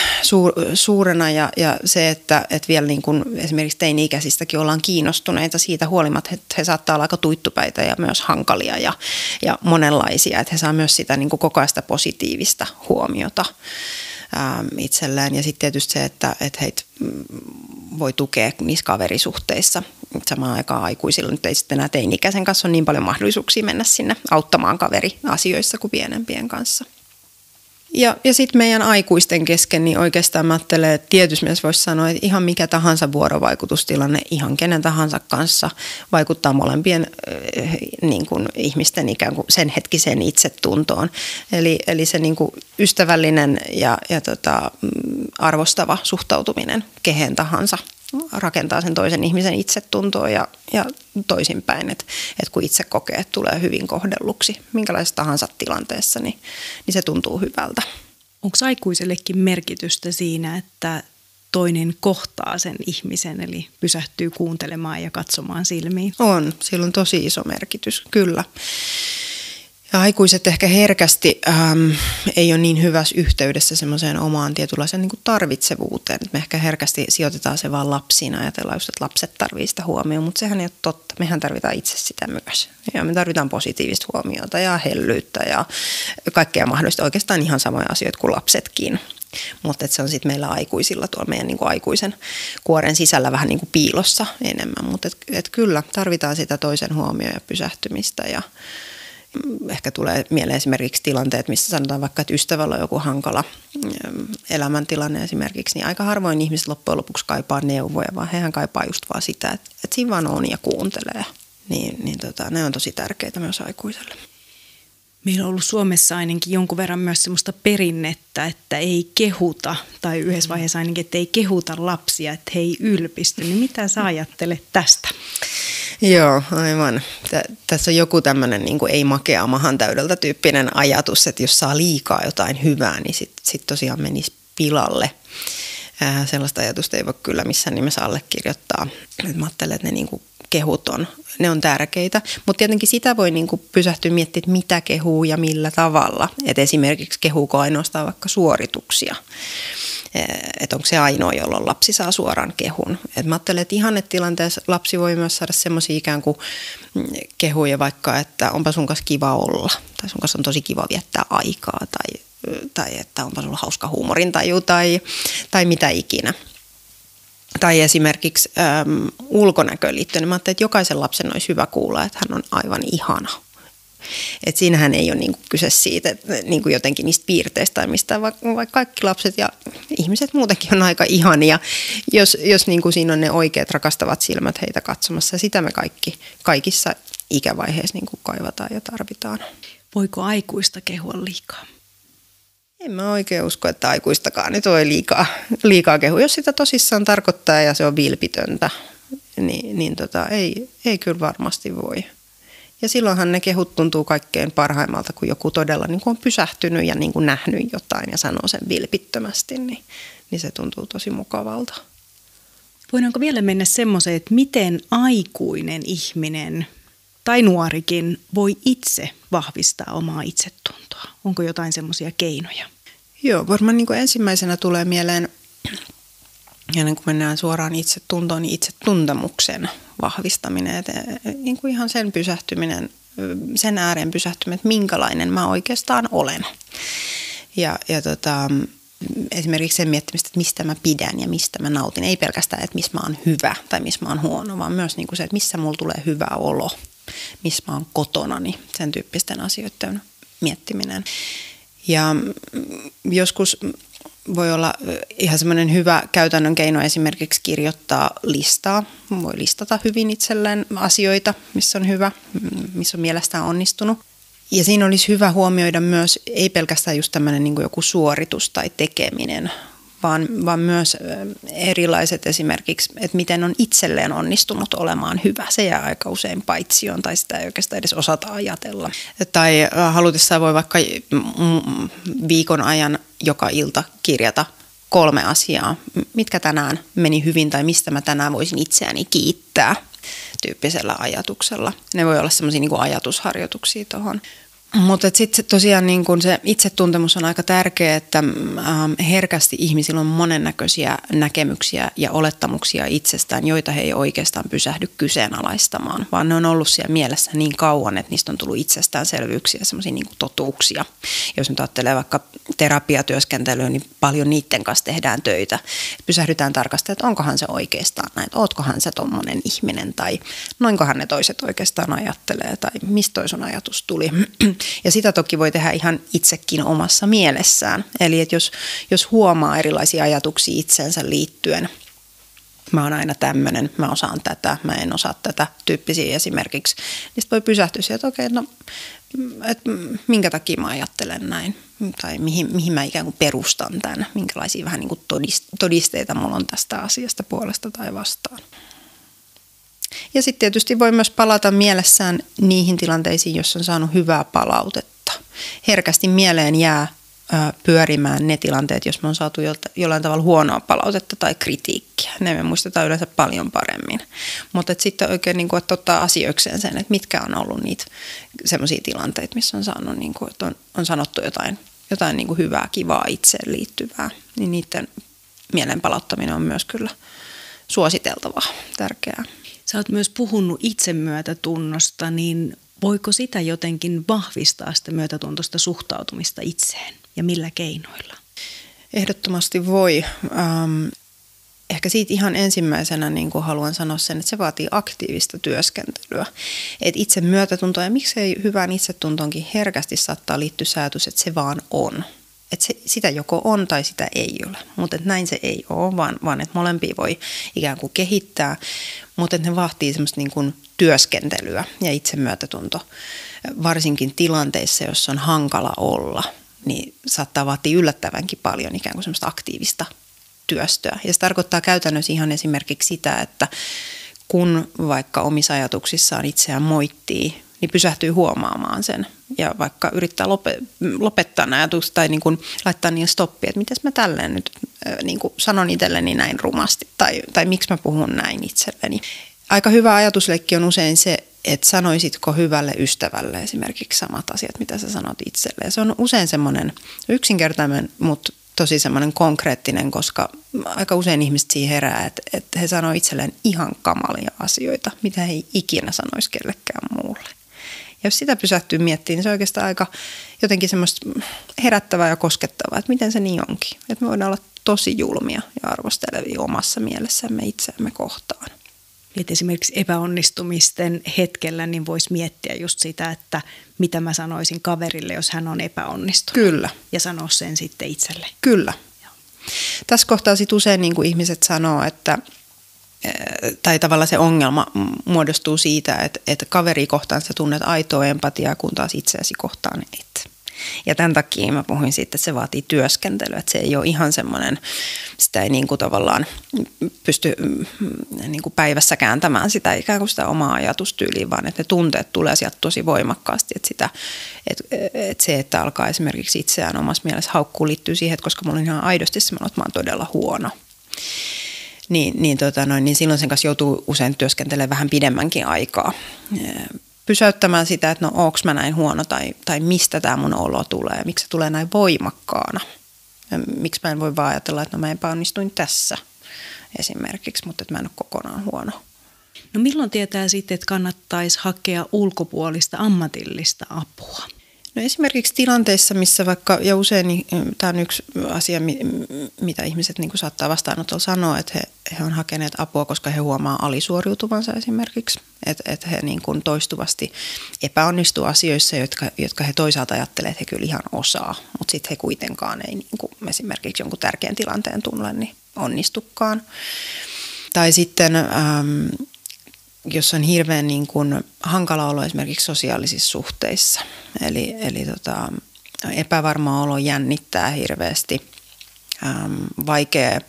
suurena ja se, että vielä niin kuin esimerkiksi teini-ikäisistäkin ollaan kiinnostuneita siitä huolimatta, että he saattaa olla aika tuittupäitä ja myös hankalia ja monenlaisia, että he saa myös sitä niin kuin koko ajan sitä positiivista huomiota itselleen. Ja sitten tietysti se, että heitä voi tukea niissä kaverisuhteissa samaan aikaan aikuisilla nyt ei sitten enää teini-ikäisen kanssa ole niin paljon mahdollisuuksia mennä sinne auttamaan kaveri asioissa kuin pienempien kanssa. Ja sitten meidän aikuisten kesken, niin oikeastaan mä ajattelen, että tietysti mielessä voisi sanoa, että ihan mikä tahansa vuorovaikutustilanne ihan kenen tahansa kanssa vaikuttaa molempien niin kuin ihmisten ikään kuin sen hetkiseen itsetuntoon. Eli se niin kuin ystävällinen ja arvostava suhtautuminen kehen tahansa rakentaa sen toisen ihmisen itsetuntoa ja toisinpäin, että kun itse kokee, että tulee hyvin kohdelluksi minkälaisessa tahansa tilanteessa, niin se tuntuu hyvältä. Onko aikuisellekin merkitystä siinä, että toinen kohtaa sen ihmisen, eli pysähtyy kuuntelemaan ja katsomaan silmiin? On, sillä on tosi iso merkitys, kyllä. Ja aikuiset ehkä herkästi ei ole niin hyvässä yhteydessä semmoiseen omaan tietynlaiseen niin kuin tarvitsevuuteen. Me ehkä herkästi sijoitetaan se vaan lapsiin, ajatellaan just, että lapset tarvitsevat sitä huomioon, mutta sehän ei ole totta. Mehän tarvitaan itse sitä myös. Ja me tarvitaan positiivista huomiota ja hellyyttä ja kaikkea mahdollista. Oikeastaan ihan samoja asioita kuin lapsetkin. Mutta se on sitten meillä aikuisilla tuolla meidän niin kuin aikuisen kuoren sisällä vähän niin kuin piilossa enemmän. Mutta et kyllä tarvitaan sitä toisen huomioon ja pysähtymistä ja ehkä tulee mieleen esimerkiksi tilanteet, missä sanotaan vaikka, että ystävällä on joku hankala elämäntilanne esimerkiksi, niin aika harvoin ihmiset loppujen lopuksi kaipaa neuvoja, vaan hehän kaipaa just vaan sitä, että siinä vaan on ja kuuntelee. Ne on tosi tärkeitä myös aikuiselle. Meillä on ollut Suomessa ainakin jonkun verran myös semmoista perinnettä, että ei kehuta, tai yhdessä vaiheessa ainakin, että ei kehuta lapsia, että he ei ylpisty. Niin mitä sä ajattelet tästä? Joo, aivan. Tässä on joku tämmöinen niin kuin ei makea mahan täydeltä tyyppinen ajatus, että jos saa liikaa jotain hyvää, niin sit tosiaan menisi pilalle. Sellaista ajatusta ei voi kyllä missään nimessä allekirjoittaa. Mä ajattelen, että ne niin kuin kehut ne on tärkeitä, mutta tietenkin sitä voi niin kuin pysähtyä miettimään, että mitä kehuu ja millä tavalla. Et esimerkiksi kehuuko ainoastaan vaikka suorituksia. Että onko se ainoa, jolloin lapsi saa suoraan kehun. Et mä ajattelen, että ihannetilanteessa lapsi voi myös saada semmoisia ikään kuin kehuja vaikka, että onpa sun kanssa kiva olla, tai sun kanssa on tosi kiva viettää aikaa, tai että onpa sulla hauska huumorintaju, tai mitä ikinä. Tai esimerkiksi ulkonäköön liittyen, niin mä ajattelin, että jokaisen lapsen olisi hyvä kuulla, että hän on aivan ihana. Et siinähän ei ole niinku kyse siitä, että niinku jotenkin niistä piirteistä tai mistään, vaikka kaikki lapset ja ihmiset muutenkin on aika ihania, jos niinku siinä on ne oikeat rakastavat silmät heitä katsomassa. Sitä me kaikissa ikävaiheissa niinku kaivataan ja tarvitaan. Voiko aikuista kehua liikaa? En mä oikein usko, että aikuistakaan nyt voi liikaa kehua. Jos sitä tosissaan tarkoittaa ja se on vilpitöntä, niin ei kyllä varmasti voi. Ja silloinhan ne kehut tuntuu kaikkein parhaimmalta, kun joku todella niin kuin on pysähtynyt ja niin kuin nähnyt jotain ja sanoo sen vilpittömästi, niin se tuntuu tosi mukavalta. Voidaanko vielä mennä semmoiseen, että miten aikuinen ihminen tai nuorikin voi itse vahvistaa omaa itsetuntoa? Onko jotain semmoisia keinoja? Joo, varmaan niin kuin ensimmäisenä tulee mieleen, ja kun mennään suoraan itsetuntoon, niin itsetuntemuksen vahvistaminen. Että niin kuin ihan sen pysähtyminen, sen ääreen pysähtyminen, että minkälainen mä oikeastaan olen. Ja esimerkiksi sen miettimistä, että mistä mä pidän ja mistä mä nautin. Ei pelkästään, että missä mä oon hyvä tai missä mä oon huono, vaan myös niin kuin se, että missä mulla tulee hyvä olo, missä mä oon kotona, niin sen tyyppisten asioiden miettiminen. Ja joskus voi olla ihan semmoinen hyvä käytännön keino esimerkiksi kirjoittaa listaa. Voi listata hyvin itselleen asioita, missä on hyvä, missä on mielestään onnistunut. Ja siinä olisi hyvä huomioida myös, ei pelkästään just tämmöinen niin kuin joku suoritus tai tekeminen, vaan myös erilaiset esimerkiksi, että miten on itselleen onnistunut olemaan hyvä. Se jää aika usein paitsioon tai sitä ei oikeastaan edes osata ajatella. Tai halutessaan voi vaikka viikon ajan joka ilta kirjata 3 asiaa, mitkä tänään meni hyvin tai mistä mä tänään voisin itseäni kiittää tyyppisellä ajatuksella. Ne voi olla semmoisia niin kuin ajatusharjoituksia tuohon. Mutta sitten tosiaan niin kun se itsetuntemus on aika tärkeä, että herkästi ihmisillä on monennäköisiä näkemyksiä ja olettamuksia itsestään, joita he ei oikeastaan pysähdy kyseenalaistamaan, vaan ne on ollut siellä mielessä niin kauan, että niistä on tullut itsestäänselvyyksiä, semmoisia niin kuin totuuksia. Jos nyt ajattelee vaikka terapiatyöskentelyä, niin paljon niiden kanssa tehdään töitä. Pysähdytään tarkastamaan, että onkohan se oikeastaan näin, että ootkohan se tommonen ihminen tai noinkohan ne toiset oikeastaan ajattelee tai mistä toi sun ajatus tuli. Ja sitä toki voi tehdä ihan itsekin omassa mielessään. Eli että jos huomaa erilaisia ajatuksia itsensä liittyen, mä oon aina tämmöinen, mä osaan tätä, mä en osaa tätä tyyppisiä esimerkiksi, niin voi pysähtyä siihen, että okei, no, että minkä takia mä ajattelen näin, tai mihin mä ikään kuin perustan tämän, minkälaisia vähän niin kuin todisteita mulla on tästä asiasta puolesta tai vastaan. Ja sitten tietysti voi myös palata mielessään niihin tilanteisiin, joissa on saanut hyvää palautetta. Herkästi mieleen jää pyörimään ne tilanteet, jos me on saatu jollain tavalla huonoa palautetta tai kritiikkiä. Ne me muistetaan yleensä paljon paremmin. Mutta sitten oikein niin kuin, että ottaa asioikseen sen, että mitkä on ollut niitä sellaisia tilanteita, missä on saanut, niin kuin, että on sanottu jotain niin kuin hyvää, kivaa itseen liittyvää. Niin niiden mielen palauttaminen on myös kyllä suositeltavaa, tärkeää. Sä oot myös puhunut itsemyötätunnosta, niin voiko sitä jotenkin vahvistaa sitä myötätuntoista suhtautumista itseen ja millä keinoilla? Ehdottomasti voi. Ehkä siitä ihan ensimmäisenä niin kuin haluan sanoa sen, että se vaatii aktiivista työskentelyä. Että itsemyötätuntoa ja miksei hyvään itsetuntoonkin herkästi saattaa liittyä se ajatus, että se vaan on. Että sitä joko on tai sitä ei ole, mutta näin se ei ole, vaan että molempia voi ikään kuin kehittää, mutta ne vaatii semmoista niin kuin työskentelyä ja itsemyötätunto. Varsinkin tilanteissa, jossa on hankala olla, niin saattaa vaatia yllättävänkin paljon ikään kuin semmoista aktiivista työstöä. Ja se tarkoittaa käytännössä ihan esimerkiksi sitä, että kun vaikka omissa ajatuksissaan itseään moittii, niin pysähtyy huomaamaan sen ja vaikka yrittää lopettaa nämä ajatukset tai niin kuin laittaa niille stoppia, että mitäs mä tälleen nyt niin kuin sanon itselleni näin rumasti tai miksi mä puhun näin itselleni. Aika hyvä ajatusleikki on usein se, että sanoisitko hyvälle ystävälle esimerkiksi samat asiat, mitä sä sanot itselle. Se on usein semmoinen yksinkertainen, mutta tosi semmoinen konkreettinen, koska aika usein ihmiset siihen herää, että he sanoo itselleen ihan kamalia asioita, mitä he ei ikinä sanoisi kellekään muulle. Ja jos sitä pysähtyy miettimään, niin se on oikeastaan aika jotenkin semmoista herättävää ja koskettavaa, että miten se niin onkin. Että me voidaan olla tosi julmia ja arvostelevia omassa mielessämme itseämme kohtaan. Että esimerkiksi epäonnistumisten hetkellä niin voisi miettiä just sitä, että mitä mä sanoisin kaverille, jos hän on epäonnistunut. Kyllä. Ja sanoa sen sitten itselle. Kyllä. Tässä kohtaa sitten usein niin kuin ihmiset sanoo, että tai tavallaan se ongelma muodostuu siitä, että kaveri kohtaan sä tunnet aitoa empatiaa, kun taas itseäsi kohtaan et. Ja tämän takia mä puhuin siitä, että se vaatii työskentelyä, että se ei ole ihan semmoinen, sitä ei niin kuin tavallaan pysty niin kuin päivässä kääntämään sitä ikään kuin sitä omaa ajatustyyliä, vaan että ne tunteet tulee sieltä tosi voimakkaasti, että se, että alkaa esimerkiksi itseään omassa mielessä haukkuu liittyy siihen, että koska mulla on ihan aidosti semmoinen, että mä oon todella huono. Niin silloin sen kanssa joutuu usein työskentelemään vähän pidemmänkin aikaa. Pysäyttämään sitä, että no onko mä näin huono tai mistä tämä mun olo tulee, miksi se tulee näin voimakkaana. Ja miksi mä en voi vaan ajatella, että no mä epäonnistuin tässä esimerkiksi, mutta että mä en ole kokonaan huono. No milloin tietää sitten, että kannattaisi hakea ulkopuolista ammatillista apua? No esimerkiksi tilanteissa, missä vaikka, ja usein tämä on yksi asia, mitä ihmiset niin kuin saattaa vastaanotolla sanoa, että he on hakeneet apua, koska he huomaa alisuoriutuvansa esimerkiksi. Että he niin kuin toistuvasti epäonnistuu asioissa, jotka he toisaalta ajattelee, että he kyllä ihan osaa, mutta sitten he kuitenkaan ei niin kuin esimerkiksi jonkun tärkeän tilanteen tunnella niin onnistukaan. Tai sitten jos on hirveän niin kuin hankala olo esimerkiksi sosiaalisissa suhteissa, eli epävarma olo jännittää hirveästi, vaikea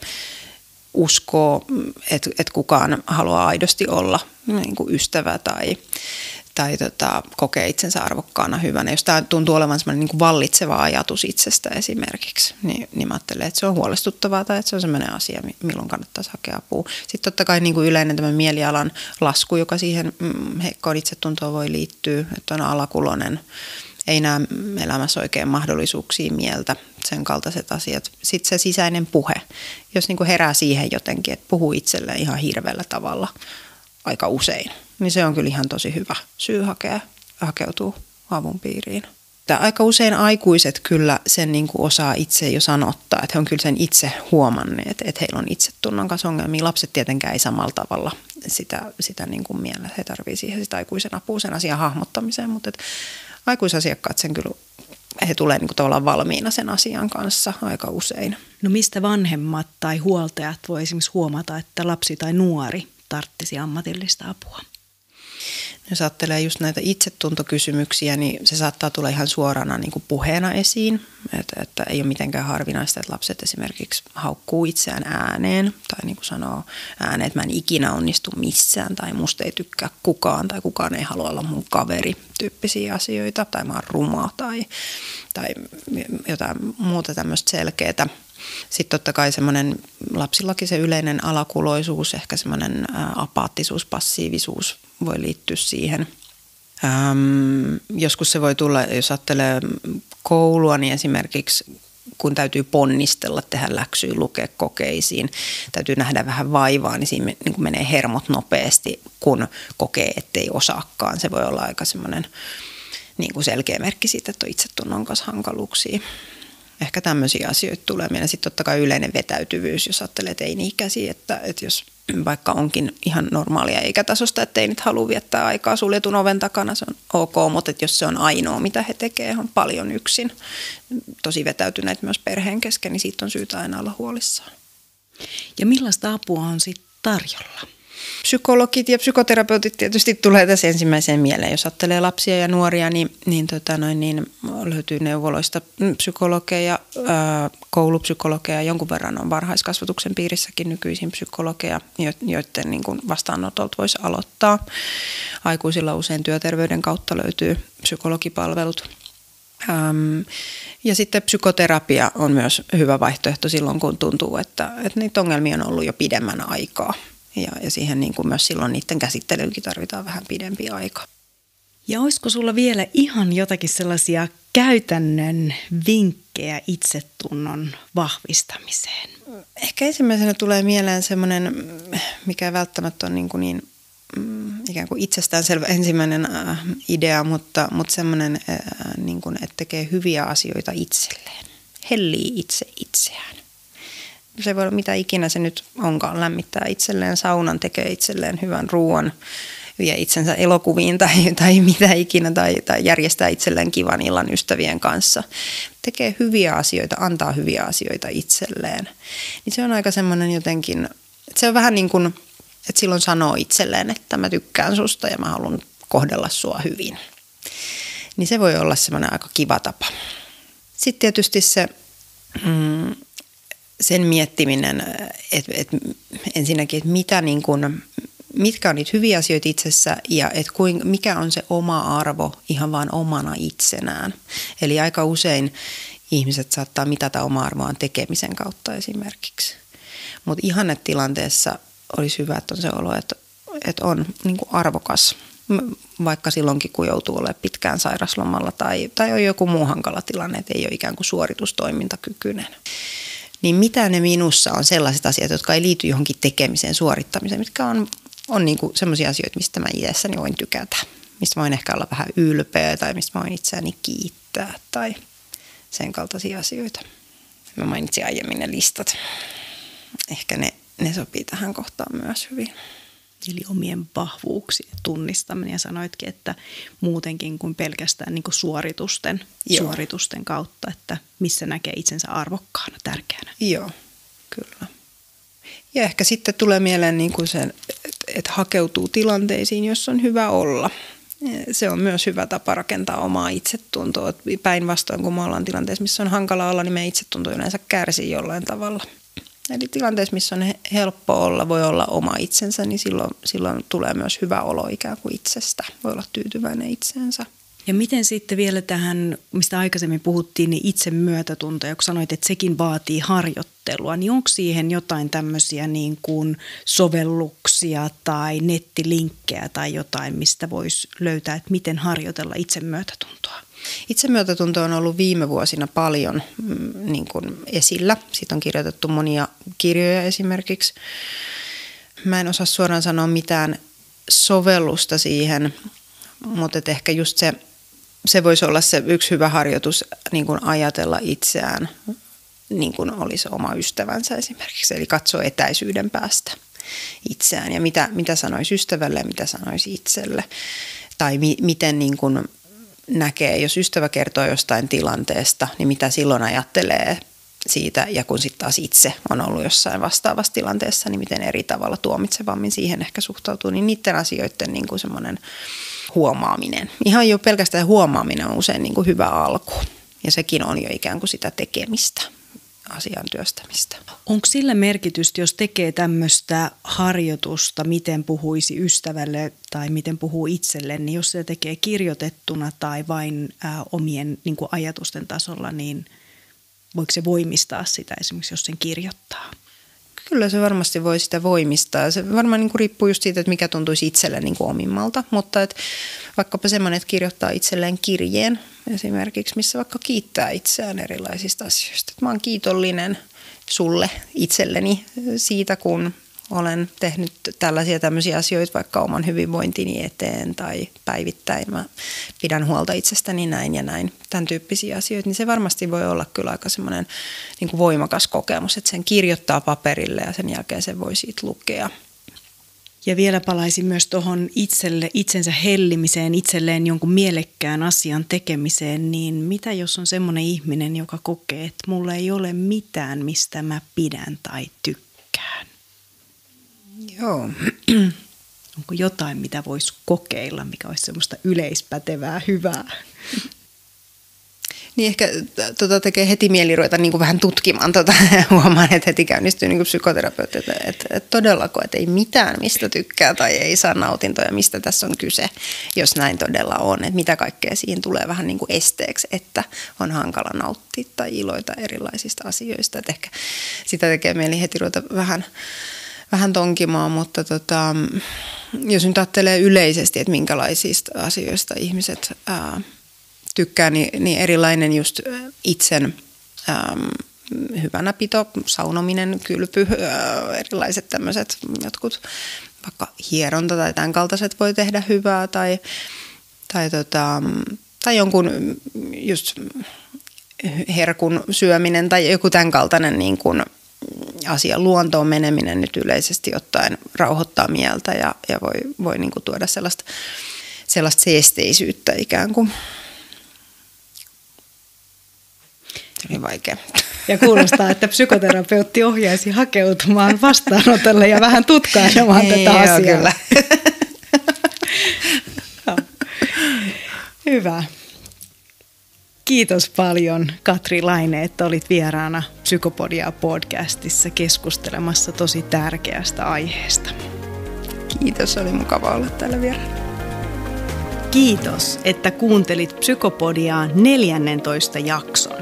uskoa, että kukaan haluaa aidosti olla niin kuin ystävä tai kokee itsensä arvokkaana hyvänä. Jos tämä tuntuu olevan sellainen niin kuin vallitseva ajatus itsestä esimerkiksi, niin mä ajattelen, että se on huolestuttavaa tai että se on sellainen asia, milloin kannattaisi hakea apua. Sitten totta kai niin kuin yleinen tämä mielialan lasku, joka siihen heikkoon itsetuntoon voi liittyä, että on alakuloinen, ei näe elämässä oikein mahdollisuuksia mieltä, sen kaltaiset asiat. Sitten se sisäinen puhe, jos niin kuin herää siihen jotenkin, että puhuu itselleen ihan hirveällä tavalla aika usein, niin se on kyllä ihan tosi hyvä syy hakeutua avun piiriin. Aika usein aikuiset kyllä sen niin kuin osaa itse jo sanottaa, että he on kyllä sen itse huomanneet, että heillä on itsetunnon kanssa ongelmia. Lapset tietenkään ei samalla tavalla sitä niin kuin miellä. He tarvitsevat siihen sitä aikuisen apua sen asian hahmottamiseen, mutta aikuisasiakkaat sen kyllä, he tulee niin kuin tavallaan valmiina sen asian kanssa aika usein. No mistä vanhemmat tai huoltajat voi esimerkiksi huomata, että lapsi tai nuori tarvitsisi ammatillista apua? Jos ajattelee just näitä itsetuntokysymyksiä, niin se saattaa tulla ihan suorana niin kuin puheena esiin. Että ei ole mitenkään harvinaista, että lapset esimerkiksi haukkuu itseään ääneen tai niin kuin sanoo ääneen, että mä en ikinä onnistu missään tai musta ei tykkää kukaan tai kukaan ei halua olla mun kaveri tyyppisiä asioita tai mä oon ruma tai jotain muuta tämmöistä selkeää. Sitten totta kai semmoinen lapsillakin se yleinen alakuloisuus, ehkä semmoinen apaattisuus, passiivisuus voi liittyä siihen. Joskus se voi tulla, jos ajattelee koulua, niin esimerkiksi kun täytyy ponnistella, tehdä läksyä, lukea kokeisiin, täytyy nähdä vähän vaivaa, niin siinä niin kuin menee hermot nopeasti, kun kokee, ettei osaakaan. Se voi olla aika semmoinen niin kuin selkeä merkki siitä, että on itsetunnon kanssa hankaluuksia. Ehkä tämmöisiä asioita tulee mieleen. Sitten totta kai yleinen vetäytyvyys, jos ajattelee teini-ikäisiä, että jos vaikka onkin ihan normaalia ikätasosta, että teinit halua viettää aikaa suljetun oven takana, se on ok, mutta että jos se on ainoa, mitä he tekevät, on paljon yksin, tosi vetäytyneet myös perheen kesken, niin siitä on syytä aina olla huolissaan. Ja millaista apua on sitten tarjolla? Psykologit ja psykoterapeutit tietysti tulee tässä ensimmäiseen mieleen. Jos ajattelee lapsia ja nuoria, niin löytyy neuvoloista psykologeja, koulupsykologeja, jonkun verran on varhaiskasvatuksen piirissäkin nykyisin psykologeja, joiden niin kuin vastaanotolta voisi aloittaa. Aikuisilla usein työterveyden kautta löytyy psykologipalvelut. Ja sitten psykoterapia on myös hyvä vaihtoehto silloin, kun tuntuu, että niitä ongelmia on ollut jo pidemmän aikaa. Ja siihen niin kuin myös silloin niiden käsittelyynkin tarvitaan vähän pidempi aika. Ja olisiko sulla vielä ihan jotakin sellaisia käytännön vinkkejä itsetunnon vahvistamiseen? Ehkä ensimmäisenä tulee mieleen semmoinen, mikä ei välttämättä ole niin ikään kuin itsestäänselvä ensimmäinen idea, mutta semmoinen, niin kuin, että tekee hyviä asioita itselleen. Hellii itse itseään. Se voi olla mitä ikinä se nyt onkaan, lämmittää itselleen saunan, tekee itselleen hyvän ruoan, vie itsensä elokuviin tai mitä ikinä, tai järjestää itselleen kivan illan ystävien kanssa. Tekee hyviä asioita, antaa hyviä asioita itselleen. Niin se on aika semmoinen jotenkin, että se on vähän niin kuin, että silloin sanoo itselleen, että mä tykkään susta ja mä haluan kohdella sua hyvin. Niin se voi olla semmoinen aika kiva tapa. Sitten tietysti se sen miettiminen, että ensinnäkin, että mitkä on niitä hyviä asioita itsessä ja että mikä on se oma arvo ihan vaan omana itsenään. Eli aika usein ihmiset saattaa mitata oma arvoaan tekemisen kautta esimerkiksi. Mutta ihannetilanteessa olisi hyvä, että on se olo, että on niin kuin arvokas, vaikka silloinkin, kun joutuu olemaan pitkään sairaslomalla tai on joku muu hankala tilanne, että ei ole ikään kuin suoritustoimintakykyinen. Niin mitä ne minussa on sellaiset asiat, jotka ei liity johonkin tekemiseen, suorittamiseen, mitkä on niin kuin sellaisia asioita, mistä mä iässäni voin tykätä, mistä voin ehkä olla vähän ylpeä tai mistä voin itseäni kiittää tai sen kaltaisia asioita. Mä mainitsin aiemmin ne listat. Ehkä ne sopii tähän kohtaan myös hyvin. Eli omien vahvuuksien tunnistaminen ja sanoitkin, että muutenkin kuin pelkästään niin kuin suoritusten kautta, että missä näkee itsensä arvokkaana, tärkeänä. Joo, kyllä. Ja ehkä sitten tulee mieleen niin kuin se, että hakeutuu tilanteisiin, jossa on hyvä olla. Se on myös hyvä tapa rakentaa omaa itsetuntoa. Päinvastoin, kun me ollaan tilanteessa, missä on hankala olla, niin meidän itsetunto yleensä kärsii jollain tavalla. Eli tilanteessa, missä on helppo olla, voi olla oma itsensä, niin silloin tulee myös hyvä olo ikään kuin itsestä. Voi olla tyytyväinen itseensä. Ja miten sitten vielä tähän, mistä aikaisemmin puhuttiin, niin itsemyötätunto, kun sanoit, että sekin vaatii harjoittelua, niin onko siihen jotain tämmöisiä niin kuin sovelluksia tai nettilinkkejä tai jotain, mistä voisi löytää, että miten harjoitella itsemyötätuntoa? Itsemyötätunto on ollut viime vuosina paljon niin kuin esillä. Siitä on kirjoitettu monia kirjoja esimerkiksi. Mä en osaa suoraan sanoa mitään sovellusta siihen, mutta ehkä just se voisi olla se yksi hyvä harjoitus niin kuin ajatella itseään niin kuin olisi oma ystävänsä esimerkiksi. Eli katsoa etäisyyden päästä itseään ja mitä sanoisi ystävälle ja mitä sanoisi itselle. Tai miten niin kuin näkee, jos ystävä kertoo jostain tilanteesta, niin mitä silloin ajattelee siitä. Ja kun sitten taas itse on ollut jossain vastaavassa tilanteessa, niin miten eri tavalla tuomitsevammin siihen ehkä suhtautuu. Niin niiden asioiden niin kuin semmoinen huomaaminen. Ihan jo pelkästään huomaaminen on usein niin kuin hyvä alku. Ja sekin on jo ikään kuin sitä tekemistä, asian työstämistä. Onko sillä merkitystä, jos tekee tämmöistä harjoitusta, miten puhuisi ystävälle tai miten puhuu itselle, niin jos se tekee kirjoitettuna tai vain omien niin kuin ajatusten tasolla, niin voiko se voimistaa sitä esimerkiksi, jos sen kirjoittaa? Kyllä se varmasti voi sitä voimistaa. Se varmaan niin kuin riippuu just siitä, että mikä tuntuisi itselle niin kuin omimmalta, mutta että vaikkapa semmoinen, että kirjoittaa itselleen kirjeen esimerkiksi, missä vaikka kiittää itseään erilaisista asioista. Että mä oon kiitollinen sulle itselleni siitä, kun olen tehnyt tämmöisiä asioita vaikka oman hyvinvointini eteen tai päivittäin mä pidän huolta itsestäni näin ja näin, tämän tyyppisiä asioita, niin se varmasti voi olla kyllä aika semmoinen niin kuin voimakas kokemus, että sen kirjoittaa paperille ja sen jälkeen sen voi siitä lukea. Ja vielä palaisin myös tuohon itsensä hellimiseen, itselleen jonkun mielekkään asian tekemiseen, niin mitä jos on semmoinen ihminen, joka kokee, että mulla ei ole mitään, mistä mä pidän tai tykkään? Joo. Onko jotain, mitä voisi kokeilla, mikä olisi semmoista yleispätevää hyvää? Niin ehkä tekee heti mieli ruveta niin kuin vähän tutkimaan. Huomaan, että heti käynnistyy niin kuin psykoterapeutti, että todellako, että ei mitään mistä tykkää tai ei saa nautintoja, mistä tässä on kyse, jos näin todella on. Että mitä kaikkea siihen tulee vähän niin kuin esteeksi, että on hankala nauttia tai iloita erilaisista asioista. Että ehkä sitä tekee mieli heti ruveta vähän tonkimaan, mutta jos nyt ajattelee yleisesti, että minkälaisista asioista ihmiset tykkää, niin erilainen just itsen hyvänäpito, saunominen, kylpy, erilaiset tämmöiset jotkut, vaikka hieronta tai tämän kaltaiset voi tehdä hyvää tai jonkun just herkun syöminen tai joku tämän kaltainen niin kuin asia, luontoon meneminen nyt yleisesti ottaen rauhoittaa mieltä ja voi niin kuin tuoda sellaista seesteisyyttä ikään kuin. Se oli vaikea. Ja kuulostaa, että psykoterapeutti ohjaisi hakeutumaan vastaanotolle ja vähän tutkailemaan tätä asiaa. Kyllä. Hyvä. Kiitos paljon Katri Laine, että olit vieraana Psykopodia-podcastissa keskustelemassa tosi tärkeästä aiheesta. Kiitos, oli mukava olla täällä vieraana. Kiitos, että kuuntelit Psykopodiaa 14. jakson.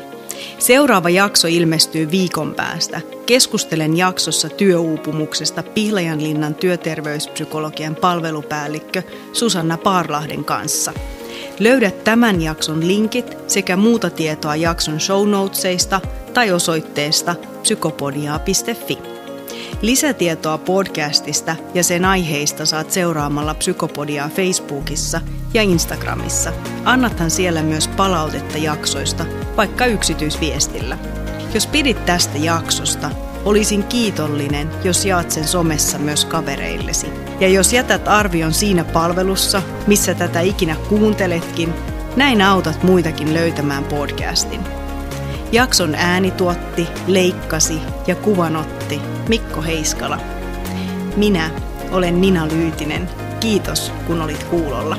Seuraava jakso ilmestyy viikon päästä. Keskustelen jaksossa työuupumuksesta Pihlajanlinnan työterveyspsykologian palvelupäällikkö Susanna Parlahden kanssa. Löydät tämän jakson linkit sekä muuta tietoa jakson show notesista tai osoitteesta psykopodia.fi. Lisätietoa podcastista ja sen aiheista saat seuraamalla Psykopodiaa Facebookissa ja Instagramissa. Annathan siellä myös palautetta jaksoista, vaikka yksityisviestillä. Jos pidit tästä jaksosta, olisin kiitollinen, jos jaat sen somessa myös kavereillesi. Ja jos jätät arvion siinä palvelussa, missä tätä ikinä kuunteletkin, näin autat muitakin löytämään podcastin. Jakson äänituotti, leikkasi ja kuvanotti Mikko Heiskala. Minä olen Nina Lyytinen. Kiitos, kun olit kuulolla.